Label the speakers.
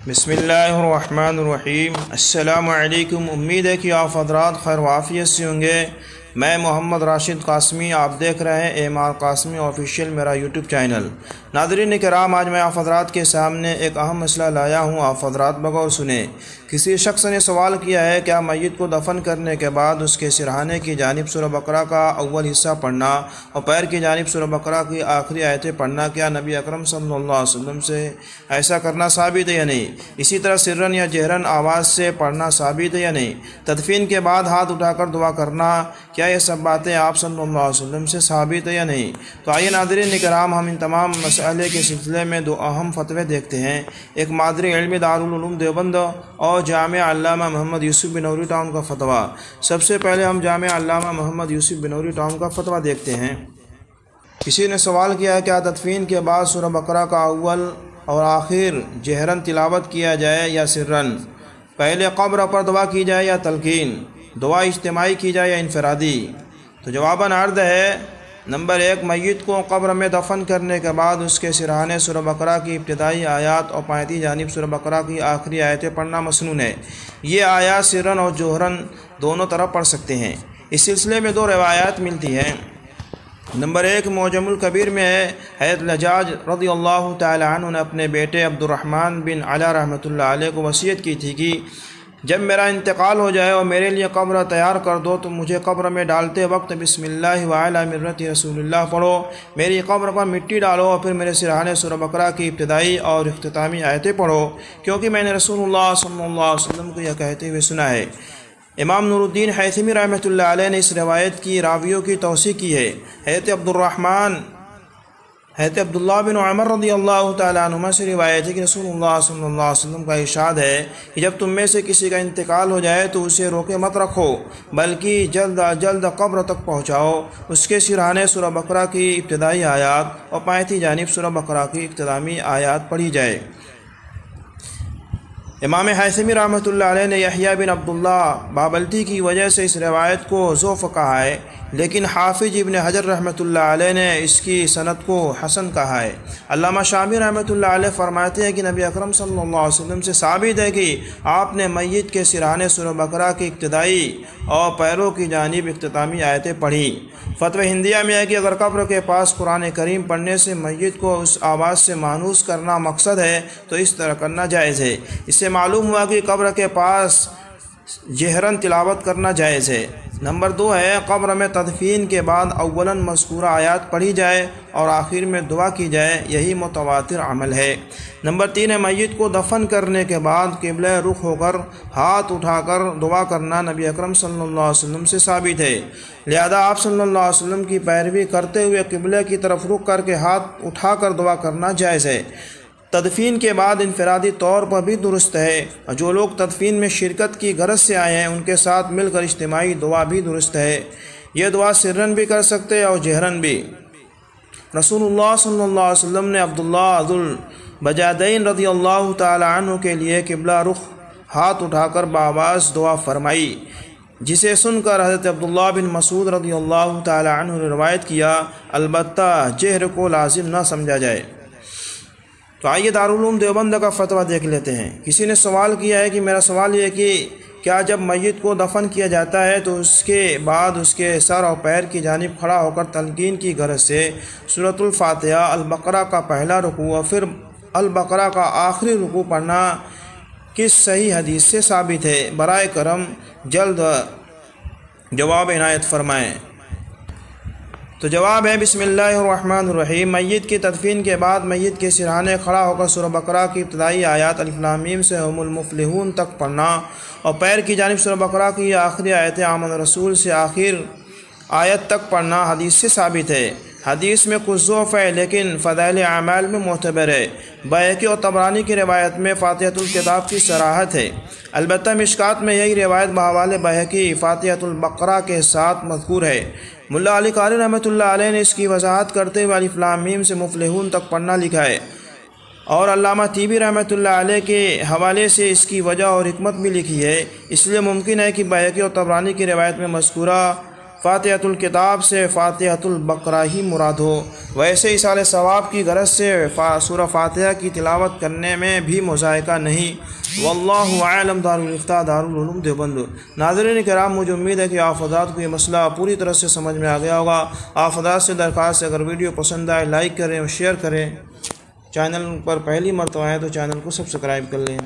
Speaker 1: بسم اللہ الرحمن الرحیم۔ السلام علیکم۔ امید ہے کہ آپ حضرات خیر و عافیت سے ہوں گے۔ میں محمد راشد قاسمی، آپ دیکھ رہے ہیں اعمار قاسمی آفیشیل، میرا یوٹیوب چینل۔ ناظرین کرام، آج میں آپ حضرات کے سامنے ایک اہم مسئلہ لایا ہوں، آپ حضرات بغور سنیں۔ کسی شخص نے سوال کیا ہے کیا میت کو دفن کرنے کے بعد اس کے سرہانے کی جانب سورہ بقرہ کا اول حصہ پڑھنا اور پیر کی جانب سورہ بقرہ کی آخری آیتیں پڑھنا کیا نبی اکرم صلی اللہ علیہ وسلم سے ایسا کرنا ثابت ہے یا نہیں؟ اسی طرح سرن یا جہرن آواز سے پڑھنا ثابت ہے یا نہیں؟ تدفین کے بعد ہاتھ اٹھا کر دعا کرنا، کیا یہ سب باتیں آپ صلی اللہ علیہ وسلم سے ثابت ہے یا نہیں؟ تو آئیے ناظرین کرام، ہم ان تمام مسئلے کے سلسلے میں دو اہم فتوے دیکھتے ہیں۔ ایک مادری علمی دارالعلوم دیوبند اور جامعہ علامہ محمد یوسف بنوری ٹاؤن کا فتویٰ۔ سب سے پہلے ہم جامعہ علامہ محمد یوسف بنوری ٹاؤن کا فتویٰ دیکھتے ہیں۔ کسی نے سوال کیا ہے کیا تدفین کے بعد سورہ بقرہ کا اول اور آخر جہرن تلاوت کیا جائے یا سرن؟ پہلے قبر پر دعا کی جائے یا تلقین؟ دعا اجتماعی کی جائے یا انفرادی؟ تو جواباً عرض ہے، نمبر 1، میت کو قبر میں دفن کرنے کے بعد اس کے سرہانے سورہ بقرہ کی ابتدائی آیات اور پایتی جانب سورہ بقرہ کی آخری آیتیں پڑھنا مسنون ہے۔ یہ آیات سرن اور جوہرن دونوں طرف پڑھ سکتے ہیں۔ اس سلسلے میں دو روایات ملتی ہیں۔ نمبر 1 معجم الکبیر میں ہے، حضرت لجاج رضی اللہ تعالی عنہ نے اپنے بیٹے عبد الرحمن بن علا رحمۃ اللہ علیہ کو وصیت کی تھی کہ جب میرا انتقال ہو جائے اور میرے لیے قبر تیار کر دو تو مجھے قبر میں ڈالتے وقت بسم اللہ وعلی ملت رسول اللہ پڑھو، میری قبر پر مٹی ڈالو اور پھر میرے سرہانے سورہ بقرہ کی ابتدائی اور اختتامی آیتیں پڑھو، کیونکہ میں نے رسول اللہ صلی اللہ علیہ وسلم کو یہ کہتے ہوئے سنا ہے۔ امام نور الدین حیثمی رحمۃ اللہ علیہ نے اس روایت کی راویوں کی توثیق کی ہے۔ حضرت عبداللہ بن عمر رضی اللہ تعالیٰ عنہما سے روایت ہے کہ رسول اللہ صلی اللہ علیہ وسلم کا ارشاد ہے کہ جب تم میں سے کسی کا انتقال ہو جائے تو اسے روکے مت رکھو، بلکہ جلد از جلد قبر تک پہنچاؤ، اس کے سرہانے سورہ بقرہ کی ابتدائی آیات اور پایتی جانب سورہ بقرہ کی اختتامی آیات پڑھی جائے۔ امام حیثمی رحمۃ اللہ علیہ نے یحییٰ بن عبداللہ بابلتی کی وجہ سے اس روایت کو ضعف کہا ہے، لیکن حافظ ابن حجر رحمۃ اللہ علیہ نے اس کی سند کو حسن کہا ہے۔ علامہ شامی رحمۃ اللہ علیہ فرماتے ہیں کہ نبی اکرم صلی اللہ علیہ وسلم سے ثابت ہے کہ آپ نے میت کے سرہانے سورہ بقرہ کی ابتدائی اور پیروں کی جانب اختتامی آیتیں پڑھی۔ فتوی ہندیہ میں ہے کہ اگر قبر کے پاس قرآن کریم پڑھنے سے میت کو اس آواز سے مانوس کرنا مقصد ہے تو اس طرح کرنا جائز ہے۔ اس سے معلوم ہوا کہ قبر کے پاس جہرن تلاوت کرنا جائز ہے۔ نمبر 2 ہے، قبر میں تدفین کے بعد اولاً مذکورہ آیات پڑھی جائے اور آخر میں دعا کی جائے، یہی متواتر عمل ہے۔ نمبر 3 ہے، میت کو دفن کرنے کے بعد قبلہ رخ ہو کر ہاتھ اٹھا کر دعا کرنا نبی اکرم صلی اللہ علیہ وسلم سے ثابت ہے، لہذا آپ صلی اللہ علیہ وسلم کی پیروی کرتے ہوئے قبلہ کی طرف رخ کر کے ہاتھ اٹھا کر دعا کرنا جائز ہے۔ تدفین کے بعد انفرادی طور پر بھی درست ہے، اور جو لوگ تدفین میں شرکت کی غرض سے آئے ہیں ان کے ساتھ مل کر اجتماعی دعا بھی درست ہے۔ یہ دعا سرن بھی کر سکتے اور جہرن بھی۔ رسول اللہ صلی اللہ علیہ وسلم نے عبداللہ ذو البجادین رضی اللہ تعالی عنہ کے لیے قبلہ رخ ہاتھ اٹھا کر بآواز دعا فرمائی، جسے سن کر حضرت عبداللہ بن مسعود رضی اللہ تعالی عنہ نے روایت کیا، البتہ جہر کو لازم نہ سمجھا جائے۔ تو آئیے دارالعلوم دیوبند کا فتویٰ دیکھ لیتے ہیں۔ کسی نے سوال کیا ہے کہ میرا سوال یہ ہے کہ کیا جب میت کو دفن کیا جاتا ہے تو اس کے بعد اس کے سر اور پیر کی جانب کھڑا ہو کر تلقین کی غرض سے سورۃ الفاتحہ، البقرہ کا پہلا رکوع اور پھر البقرہ کا آخری رکوع پڑھنا کس صحیح حدیث سے ثابت ہے؟ برائے کرم جلد جواب عنایت فرمائیں۔ تو جواب ہے، بسم اللہ الرحمن الرحیم۔ میت کی تدفین کے بعد میت کے سرہانے کھڑا ہو کر سورہ بقرہ کی ابتدائی آیات الف لام میم سے ہم المفلحون تک پڑھنا اور پیر کی جانب سورہ بقرہ کی آخری آیت آمن رسول سے آخر آیت تک پڑھنا حدیث سے ثابت ہے۔ حدیث میں کچھ ضعف ہے لیکن فضائل اعمال میں معتبر ہے۔ بیہقی اور طبرانی کی روایت میں فاتحۃ الکتاب کی صراحت ہے، البتہ مشکات میں یہی روایت بحوالِ بیہقی فاتحۃ البقرہ کے ساتھ مذکور ہے۔ ملا علی قاری رحمۃ اللہ علیہ نے اس کی وضاحت کرتے ہوئے الف لام میم سے مفلحون تک پڑھنا لکھا ہے، اور علامہ طیبی رحمۃ اللہ علیہ کے حوالے سے اس کی وجہ اور حکمت بھی لکھی ہے۔ اس لیے ممکن ہے کہ بیہقی اور طبرانی کی روایت میں مذکورہ فاتحۃ الکتاب سے فاتحۃ البقرہ ہی مراد ہو۔ ویسے ایصال ثواب کی غرض سے سورہ فاتحہ کی تلاوت کرنے میں بھی مذائقہ نہیں۔ واللہ اعلم۔ دارالفتاء دارالعلوم دیوبند۔ ناظرین کرام، مجھے امید ہے کہ آپ حضرات کو یہ مسئلہ پوری طرح سے سمجھ میں آ گیا ہوگا۔ آپ حضرات سے درخواست ہے، اگر ویڈیو پسند آئے لائک کریں اور شیئر کریں، چینل پر پہلی مرتبہ آئے تو چینل کو سبسکرائب کر لیں۔